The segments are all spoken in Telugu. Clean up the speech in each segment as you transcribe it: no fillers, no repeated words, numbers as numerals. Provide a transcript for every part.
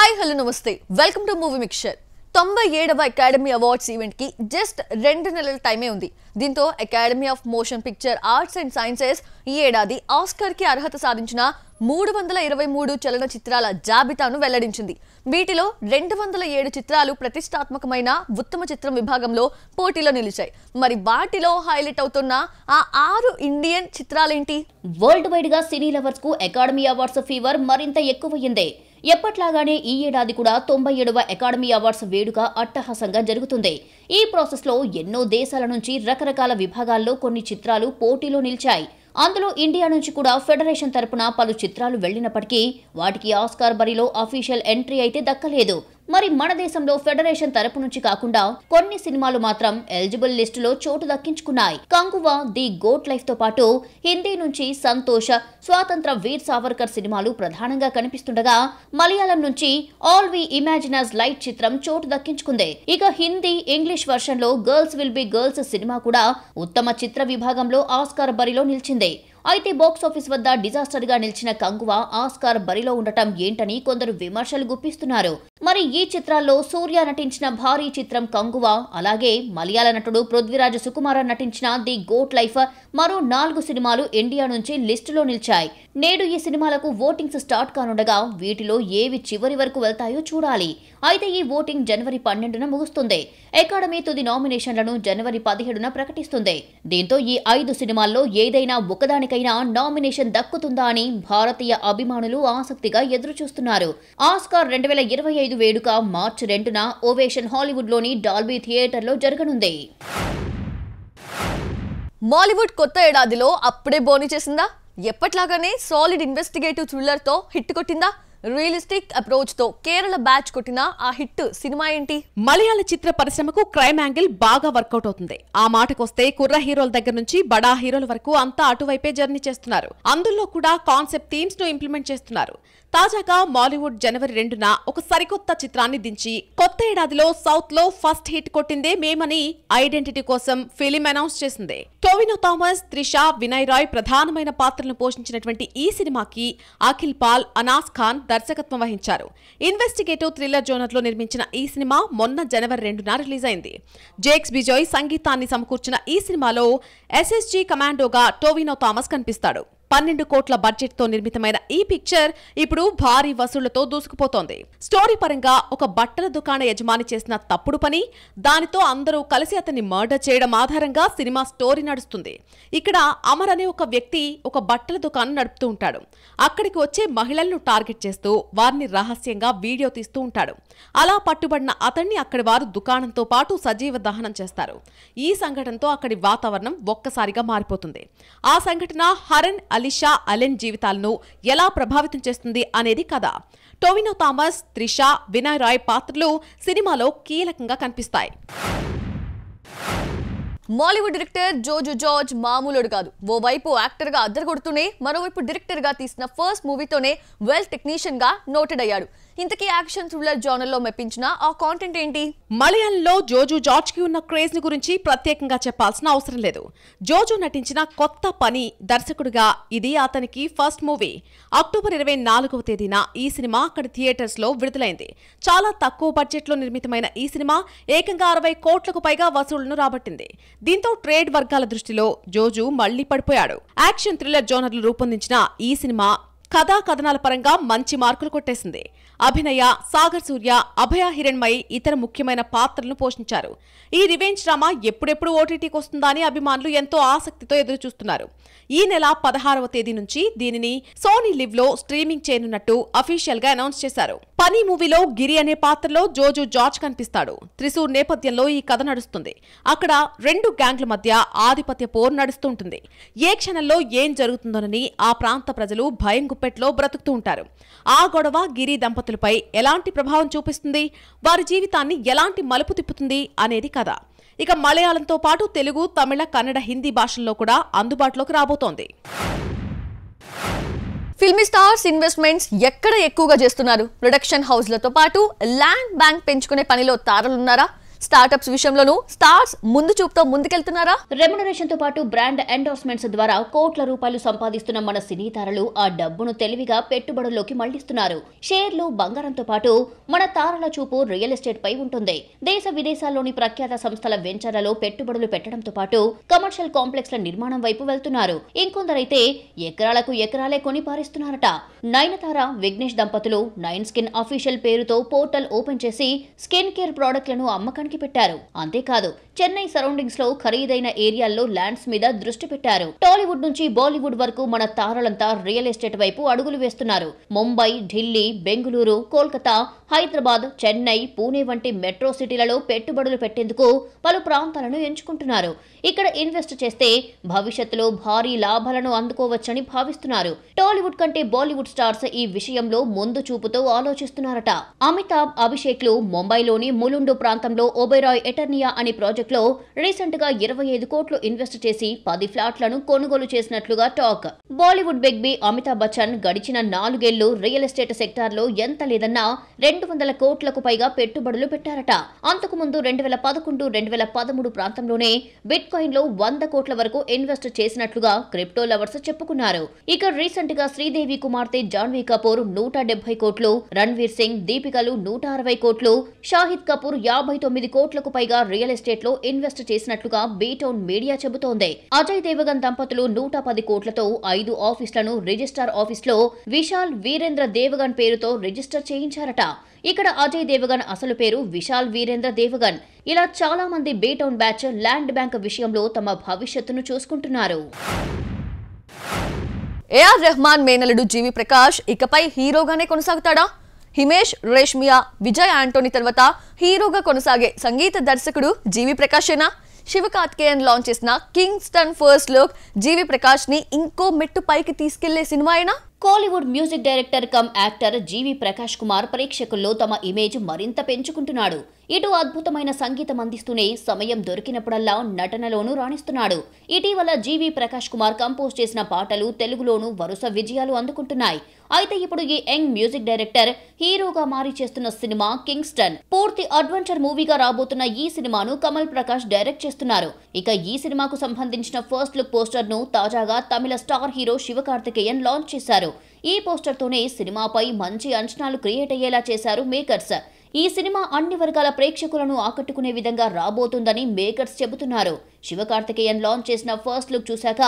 హాయ్ హలో నమస్తే వెల్కమ్ టు మూవీ మిక్చర్ 97వ అకాడమీ అవార్డ్స్ ఈవెంట్ కి జస్ట్ 2 నెలల టైమే ఉంది. దీంతో academy of motion picture arts and sciences ఈ ఏడాది ఆస్కార్ కి అర్హత సాధించిన 323 చలన చిత్రాల జాబితాను వెల్లడించింది. వీటిలో 207 చిత్రాలు ప్రతిష్టాత్మకమైన ఉత్తమ చిత్రం విభాగంలో పోటీలో నిలిచాయి. మరి వాటిలో హైలైట్ అవుతున్న ఆ 6 ఇండియన్ చిత్రాలేంటి? వరల్డ్ వైడ్ గా సినీ లవర్స్ కు అకాడమీ అవార్డ్స్ ఫీవర్ మరింత ఎక్కువయ్యింది. ఎప్పట్లాగానే ఈ ఏడాది కూడా 97వ అకాడమీ అవార్డ్స్ వేడుక అట్టహాసంగా జరుగుతుంది. ఈ ప్రాసెస్ లో ఎన్నో దేశాల నుంచి రకరకాల విభాగాల్లో కొన్ని చిత్రాలు పోటీలో నిలిచాయి. అందులో ఇండియా నుంచి కూడా ఫెడరేషన్ తరపున పలు చిత్రాలు వెళ్లినప్పటికీ వాటికి ఆస్కార్ బరిలో అఫీషియల్ ఎంట్రీ అయితే దక్కలేదు. మరి మన దేశంలో ఫెడరేషన్ తరపు నుంచి కాకుండా కొన్ని సినిమాలు మాత్రం ఎలిజిబుల్ లిస్టులో చోటు దక్కించుకున్నాయి. కంగువా, ది గోట్ లైఫ్ తో పాటు హిందీ నుంచి సంతోష, స్వాతంత్ర వీర్ సావర్కర్ సినిమాలు ప్రధానంగా కనిపిస్తుండగా మలయాళం నుంచి all we imagine as light చిత్రం చోటు దక్కించుకుంది. ఇక హిందీ, ఇంగ్లీష్ వర్షన్ లో girls will be girls cinema కూడా ఉత్తమ చిత్ర విభాగంలో ఆస్కార్ బరిలో నిలిచింది. అయితే బాక్సాఫీస్ వద్ద డిజాస్టర్ గా నిలిచిన కంగువా ఆస్కార్ బరిలో ఉండటం ఏంటని కొందరు విమర్శలు గుప్పిస్తున్నారు. మరి ఈ చిత్రాల్లో సూర్య నటించిన భారీ చిత్రం కంగువా, అలాగే మలయాళ నటుడు పృథ్వీరాజ్ సుకుమార నటించిన ది గోట్ లైఫ్ మరో 4 సినిమాలు ఇండియా నుంచి లిస్టులో నిలిచాయి. నేడు ఈ సినిమాలకు ఓటింగ్స్ స్టార్ట్ కానుండగా వీటిలో ఏవి చివరి వరకు వెళ్తాయో చూడాలి. అయితే ఈ ఓటింగ్ జనవరి 12న ముగుస్తుంది. అకాడమీ తుది నామినేషన్లను జనవరి 17న ప్రకటిస్తుంది. దీంతో ఈ 5 సినిమాల్లో ఏదైనా ఒకదానికైనా నామినేషన్ దక్కుతుందా అని భారతీయ అభిమానులు ఆసక్తిగా ఎదురుచూస్తున్నారు. ఆస్కార్ 2025 వేడుక మార్చి 2న ఓవేషన్ హాలీవుడ్ లోని డాల్బీ థియేటర్ లో జరగనుంది. మాలీవుడ్ కొత్త ఏడాదిలో అప్పుడే బోని చేసిందా? ఎప్పట్లాగానే సాలిడ్ ఇన్వెస్టిగేటివ్ థ్రిల్లర్ తో హిట్ కొట్టిందా? రియలిస్టిక్ అప్రోచ్ తో కేరళ బ్యాచ్ కొట్టిన ఆ హిట్ సినిమా ఏంటి? మలయాళ చిత్ర పరిశ్రమకు క్రైమ్ యాంగిల్ బాగా వర్కౌట్ అవుతుంది. ఆ మాటకొస్తే కుర్ర హీరోల దగ్గర నుంచి బడా హీరోల వరకు అంతా అటువైపే జర్నీ చేస్తున్నారు. అందులో కూడా కాన్సెప్ట్ థీమ్స్ ను ఇంప్లిమెంట్ చేస్తున్నారు. తాజాగా మాలీవుడ్ జనవరి 2న ఒక సరికొత్త చిత్రాన్ని దించి కొత్త ఏడాదిలో సౌత్ లో ఫస్ట్ హిట్ కొట్టిందే మేమని ఐడెంటిటీ కోసం ఫిలిం అనౌన్స్ చేసింది. టోవినో థామస్, త్రిష, వినయ్ రాయ్ ప్రధానమైన పాత్రలను పోషించినటువంటి ఈ సినిమాకి అఖిల్ పాల్, అనాస్ ఖాన్ దర్శకత్వం వహించారు. ఇన్వెస్టిగేటివ్ థ్రిల్లర్ జోనర్ లో నిర్మించిన ఈ సినిమా మొన్న జనవరి 2న రిలీజ్ అయింది. జేక్స్ బిజోయ్ సంగీతాన్ని సమకూర్చిన ఈ సినిమాలో ఎస్ఎస్జీ కమాండోగా టోవినో థామస్ కనిపిస్తాడు. 12 కోట్ల బడ్జెట్ తో నిర్మితమైన ఈ పిక్చర్ ఇప్పుడు భారీ వసూళ్లతో దూసుకుపోతోంది. స్టోరీ పరంగా ఒక బట్టల దుకాణ యజమాని చేసిన తప్పుడు పని, దానితో అందరూ కలిసి అతన్ని మర్డర్ చేయడం ఆధారంగా సినిమా స్టోరీ నడుస్తుంది. ఇక్కడ అమర్ అనే ఒక వ్యక్తి ఒక బట్టల దుకాణం నడుపుతూ ఉంటాడు. అక్కడికి వచ్చే మహిళలను టార్గెట్ చేస్తూ వారిని రహస్యంగా వీడియో తీస్తూ ఉంటాడు. అలా పట్టుబడిన అతన్ని అక్కడి వారు దుకాణంతో పాటు సజీవ దహనం చేస్తారు. ఈ సంఘటనతో అక్కడి వాతావరణం ఒక్కసారిగా మారిపోతుంది. ఆ సంఘటన హరన్, అలిషా, అలెన్ జీవితాలను ఎలా ప్రభావితం చేస్తుంది అనేది కథ. టోవినో థామస్, త్రిష, వినయ్ రాయ్ పాత్రలు సినిమాలో కీలకంగా కనిపిస్తాయి. మాలీవుడ్ డైరెక్టర్ జోజు జార్జ్ మామూలుడు కాదు. ఓవైపు యాక్టర్ గా అద్దరగొడుతూనే మరోవైపు డైరెక్టర్ గా తీసిన ఫస్ట్ మూవీతోనే వెల్ టెక్నీషియన్ గా నోటెడ్ అయ్యాడు. ఇంతకీ యాక్షన్ థ్రిల్లర్ జోనర్ లో మెప్పించిన ఆ కాంటెంట్ ఏంటి? మలయాళంలో జోజు జార్జ్ కి ఉన్న క్రేజ్ ని గురించి ప్రత్యేకంగా చెప్పాల్సిన అవసరం లేదు. జోజు నటించిన కొత్త పని దర్శకుడిగా ఇది అతనికి ఫస్ట్ మూవీ. అక్టోబర్ 24వ తేదీన ఈ సినిమా అక్కడి థియేటర్స్ లో విడుదలైంది. చాలా తక్కువ బడ్జెట్ లో నిర్మితమైన ఈ సినిమా ఏకంగా 60 కోట్లకు పైగా వసూళ్లను రాబట్టింది. దీంతో ట్రేడ్ వర్గాల దృష్టిలో జోజు మళ్లీ పడిపోయాడు. యాక్షన్ థ్రిల్లర్ జోనర్లు రూపొందించిన ఈ సినిమా కథా కథనాల పరంగా మంచి మార్కులు కొట్టేసింది. అభినయ, సాగర్ సూర్య, అభయ హిరణ్మయి ఇతర ముఖ్యమైన పాత్రలను పోషించారు. ఈ రివెంజ్ డ్రామా ఎప్పుడెప్పుడు ఓటీటీకి వస్తుందా అని అభిమానులు ఎంతో ఆసక్తితో ఎదురుచూస్తున్నారు. ఈ నెల 16వ తేదీ నుంచి దీనిని సోనీ లివ్ లో స్ట్రీమింగ్ చేయనున్నట్టు అఫీషియల్ గా అనౌన్స్ చేశారు. పని మూవీలో గిరి అనే పాత్రలో జోజు జార్జ్ కనిపిస్తాడు. త్రిశూర్ నేపథ్యంలో ఈ కథ నడుస్తుంది. అక్కడ 2 గ్యాంగ్ల మధ్య ఆధిపత్య పోరు నడుస్తూ ఉంటుంది. ఏ క్షణంలో ఏం జరుగుతుందోనని ఆ ప్రాంత ప్రజలు భయం గుప్పెట్లో బ్రతుకుతూ ఉంటారు. ఆ గొడవ గిరి దంపతులపై ఎలాంటి ప్రభావం చూపిస్తుంది, వారి జీవితాన్ని ఎలాంటి మలుపు తిప్పుతుంది అనేది కథ. ఇక మలయాళంతో పాటు తెలుగు, తమిళ, కన్నడ, హిందీ భాషల్లో కూడా అందుబాటులోకి రాబోతోంది. ఫిల్మీ స్టార్స్ ఇన్వెస్ట్మెంట్స్ ఎక్కడ ఎక్కువగా చేస్తున్నారు? ప్రొడక్షన్ హౌస్లతో పాటు ల్యాండ్ బ్యాంక్ పెంచుకునే పనిలో తారలున్నారా? స్టార్టప్స్ విషయంలోనూ స్టార్స్ ముందు చూపుతో ముందుకెళ్తున్నారా? రెమ్యునరేషన్ తో పాటు బ్రాండ్ ఎండోర్స్మెంట్స్ ద్వారా కోట్ల రూపాయలు సంపాదిస్తున్న మన సినీ తారలు ఆ డబ్బును తెలివిగా పెట్టుబడుల్లోకి మళ్లిస్తున్నారు. షేర్లు, బంగారంతో పాటు మన తారల చూపు రియల్ ఎస్టేట్ పై ఉంటుంది. దేశ విదేశాల్లోని ప్రఖ్యాత సంస్థల వెంచర్లలో పెట్టుబడులు పెట్టడంతో పాటు కమర్షియల్ కాంప్లెక్స్ల నిర్మాణం వైపు వెళ్తున్నారు. ఇంకొందరైతే ఎకరాలకు ఎకరాలే కొని పారిస్తున్నారట. నయనతార, విఘ్నేష్ దంపతులు నైన్ స్కిన్ అఫీషియల్ పేరుతో పోర్టల్ ఓపెన్ చేసి స్కిన్ కేర్ ప్రోడక్ట్లను అమ్మకానికి పెట్టారు. అంతేకాదు చెన్నై సరౌండింగ్స్ లో ఖరీదైన ఏరియాల్లో ల్యాండ్స్ మీద దృష్టి పెట్టారు. టాలీవుడ్ నుంచి బాలీవుడ్ వరకు మన తారలంతా రియల్ ఎస్టేట్ వైపు అడుగులు వేస్తున్నారు. ముంబై, ఢిల్లీ, బెంగళూరు, కోల్కతా, హైదరాబాద్, చెన్నై, పూణే వంటి మెట్రో సిటీలలో పెట్టుబడులు పెట్టేందుకు పలు ప్రాంతాలను ఎంచుకుంటున్నారు. ఇక్కడ ఇన్వెస్ట్ చేస్తే భవిష్యత్తులో భారీ లాభాలను అందుకోవచ్చని భావిస్తున్నారు. టాలీవుడ్ కంటే బాలీవుడ్ స్టార్స్ ఈ విషయంలో ముందు చూపుతో ఆలోచిస్తున్నారట. అమితాబ్, అభిషేక్లు ముంబైలోని ములుండు ప్రాంతంలో ఒబెరాయ్ ఎటర్నియా అనే ప్రాజెక్టులో రీసెంట్ గా 25 కోట్లు ఇన్వెస్ట్ చేసి 10 ఫ్లాట్లను కొనుగోలు చేసినట్లుగా talk. Bollywood big B Amitabh Bachchan గడిచిన 4 ఏళ్లు రియల్ ఎస్టేట్ సెక్టార్ లో ఎంత లేదన్నా 200 కోట్లకు పైగా పెట్టుబడులు పెట్టారట. అంతకుముందు 2011, 2013 ప్రాంతంలోనే బిట్ కాయిన్ లో 100 కోట్ల వరకు ఇన్వెస్ట్ చేసినట్లుగా క్రిప్టో లవర్స్ చెప్పుకున్నారు. ఇక రీసెంట్ గా శ్రీదేవి కుమార్తె జాన్వీ కపూర్ 170 కోట్లు, రణ్వీర్ సింగ్, దీపికలు 160 కోట్లు, షాహిద్ కపూర్ 59 కోట్లకు పైగా రియల్ ఎస్టేట్ లో ఇన్వెస్ట్ చేసినట్లుగా బీటౌన్ మీడియా చెబుతోంది. అజయ్ దేవగన్ దంపతులు 110 కోట్లతో 5 ఆఫీసులను రిజిస్టార్ ఆఫీస్ లో విశాల్ వీరేంద్ర దేవగన్ పేరుతో రిజిస్టర్ చేయించారట. ఇక్కడ అజయ్ దేవగన్ అసలు పేరు విశాల్ వీరేంద్ర దేవగన్. ఇలా చాలా మంది బీటౌన్ బ్యాచ్ ల్యాండ్ బ్యాంక్ విషయంలో తమ భవిష్యత్తును చూసుకుంటున్నారు. ఏఆర్ రెహమాన్ మేనలుడు జీవి ప్రకాష్ ఇకపై హీరోగానే కొనసాగుతాడా? హిమేష్ రేష్మియా, విజయ్ ఆంటోనీ తర్వాత హీరోగా కొనసాగే సంగీత దర్శకుడు జీవి ప్రకాషేనా? శివకార్తికేయన్ లాంచ్ చేసిన Kingston first look G V Prakash ని ఇంకో మెట్టు పైకి తీసుకెళ్లే సినిమాయేనా? Kollywood music director come actor G V Prakash Kumar ప్రేక్షకుల్లో తమ ఇమేజ్ మరింత పెంచుకుంటున్నాడు. ఇటు అద్భుతమైన సంగీతం అందిస్తూనే సమయం దొరికినప్పుడల్లా నటనలోనూ రాణిస్తున్నాడు. ఇటీవల జీవి ప్రకాష్ కుమార్ కంపోజ్ చేసిన పాటలు తెలుగులోనూ వరుస విజయాలు అందుకుంటున్నాయి. అయితే ఇప్పుడు ఈ యంగ్ మ్యూజిక్ డైరెక్టర్ హీరోగా మారి చేస్తున్న సినిమా కింగ్స్టన్. పూర్తి అడ్వెంచర్ మూవీగా రాబోతున్న ఈ సినిమాను కమల్ ప్రకాష్ డైరెక్ట్ చేస్తున్నారు. ఇక ఈ సినిమాకు సంబంధించిన ఫస్ట్ లుక్ పోస్టర్ ను తాజాగా తమిళ స్టార్ హీరో శివకార్తికేయన్ లాంచ్ చేశారు. ఈ పోస్టర్ తోనే సినిమాపై మంచి అంచనాలు క్రియేట్ అయ్యేలా చేశారు మేకర్స్. ఈ సినిమా అన్ని వర్గాల ప్రేక్షకులను ఆకట్టుకునే విధంగా రాబోతుందని మేకర్స్ చెబుతున్నారు. శివకార్తికేయన్ లాంచ్ చేసిన ఫస్ట్ లుక్ చూశాక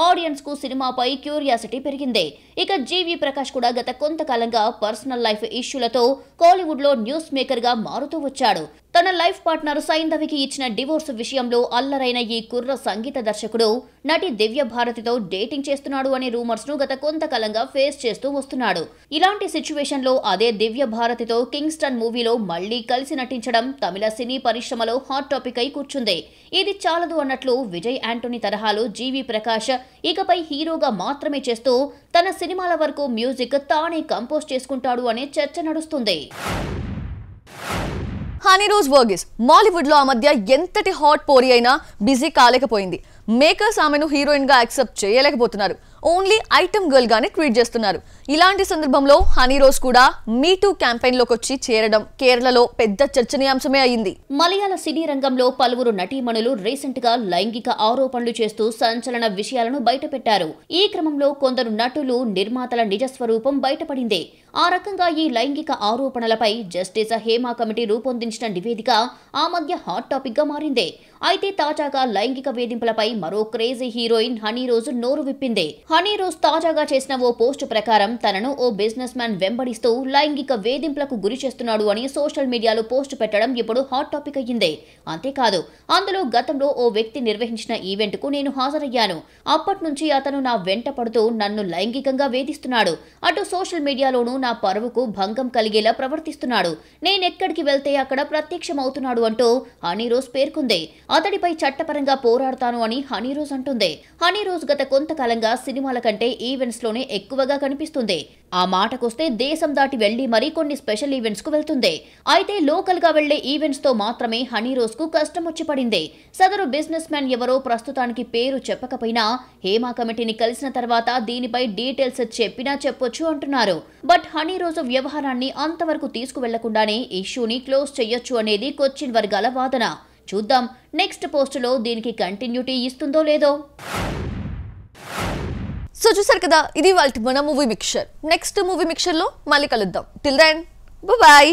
ఆడియన్స్ కు సినిమాపై క్యూరియాసిటీ పెరిగింది. ఇక జీవి ప్రకాష్ కూడా గత కొంతకాలంగా పర్సనల్ లైఫ్ ఇష్యూలతో కోలీవుడ్ లో న్యూస్ మేకర్ గా మారుతూ వచ్చాడు. తన లైఫ్ పార్ట్నర్ సైంధవికి ఇచ్చిన డివోర్స్ విషయంలో అల్లరైన ఈ కుర్ర సంగీత దర్శకుడు నటి దివ్య భారతితో డేటింగ్ చేస్తున్నాడు అనే రూమర్స్ ను గత కొంతకాలంగా ఫేస్ చేస్తూ వస్తున్నాడు. ఇలాంటి సిచ్యువేషన్ లో అదే దివ్య భారతితో కింగ్స్టన్ మూవీలో మళ్లీ కలిసి నటించడం తమిళ సినీ పరిశ్రమలో హాట్ టాపిక్ అయి కూర్చుంది. ఇది చాలదు అన్నట్లు విజయ్ ఆంటోనీ తరహాలో జీవి ప్రకాష్ ఇకపై హీరోగా మాత్రమే చేస్తూ తన సినిమాల వరకు మ్యూజిక్ తానే కంపోజ్ చేసుకుంటాడు అనే చర్చ నడుస్తుంది. హనీ రోజ్ వర్గీస్ మాలీవుడ్ లో ఆ మధ్య ఎంతటి హాట్ పోరీ అయినా బిజీ కాలేకపోయింది. మేకర్స్ ఆమెను హీరోయిన్ గా యాక్సెప్ట్ చేయలేకపోతున్నారు. ఓన్లీ ఐటమ్ గర్ల్ గానే ట్వీట్ చేస్తున్నారు. ఇలాంటి సందర్భంలో హనీ రోజ్ కూడా మీ టూ క్యాంపెయిన్ లోకి వచ్చి చేరడం కేరళలో పెద్ద చర్చనీయాంశమే అయింది. మలయాళ సినీ రంగంలో పలువురు నటీమణులు రీసెంట్ గా లైంగిక ఆరోపణలు చేస్తూ సంచలన విషయాలను బయటపెట్టారు. ఈ క్రమంలో కొందరు నటులు, నిర్మాతల నిజస్వరూపం బయటపడింది. ఆ రకంగా ఈ లైంగిక ఆరోపణలపై జస్టిస్ హేమా కమిటీ రూపొందించిన నివేదిక ఆ మధ్య హాట్ టాపిక్ గా మారింది. అయితే తాజాగా లైంగిక వేధింపులపై మరో క్రేజీ హీరోయిన్ హనీ రోజ్ నోరు విప్పింది. హనీ రోజ్ తాజాగా చేసిన ఓ పోస్ట్ ప్రకారం తనను ఓ బిజినెస్ మ్యాన్ వెంబడిస్తూ లైంగిక వేధింపులకు గురి చేస్తున్నాడు అని సోషల్ మీడియాలో పోస్ట్ పెట్టడం ఇప్పుడు హాట్ టాపిక్ అయ్యింది. అంతేకాదు అందులో గతంలో ఓ వ్యక్తి నిర్వహించిన ఈవెంట్ కు నేను హాజరయ్యాను. అప్పటి నుంచి అతను నా వెంట పడుతూ నన్ను లైంగికంగా వేధిస్తున్నాడు. అటు సోషల్ మీడియాలోనూ నా పరువుకు భంగం కలిగేలా ప్రవర్తిస్తున్నాడు. నేనెక్కడికి వెళ్తే అక్కడ ప్రత్యక్షమవుతున్నాడు అంటూ హనీ రోజ్ పేర్కొంది. అతడిపై చట్టపరంగా పోరాడతాను అని హనీ రోజ్ అంటుంది. హనీ రోజ్ గత కొంతకాలంగా సినిమా సినిమాల కంటే ఈవెంట్స్ లోనే ఎక్కువగా కనిపిస్తుంది. ఆ మాటకొస్తే దేశం దాటి వెళ్లి మరీ కొన్ని స్పెషల్ ఈవెంట్స్ కు వెళ్తుంది. అయితే లోకల్ గా వెళ్లే ఈవెంట్స్ తో మాత్రమే హనీ రోజ్ కు కష్టం వచ్చి పడింది. సదరు బిజినెస్ మ్యాన్ ఎవరో ప్రస్తుతానికి పేరు చెప్పకపోయినా హేమా కమిటీని కలిసిన తర్వాత దీనిపై డీటెయిల్స్ చెప్పినా చెప్పొచ్చు అంటున్నారు. బట్ హనీ రోజ్ వ్యవహారాన్ని అంతవరకు తీసుకువెళ్లకుండానే ఇష్యూని క్లోజ్ చెయ్యొచ్చు అనేది కొచ్చిన్ వర్గాల వాదన. చూద్దాం నెక్స్ట్ పోస్ట్ లో దీనికి కంటిన్యూటీ ఇస్తుందో లేదో. సో చూసారు కదా, ఇది వాళ్ళ మన movie mixture. Next movie mixture లో మళ్ళీ కలుద్దాం. Till then bye.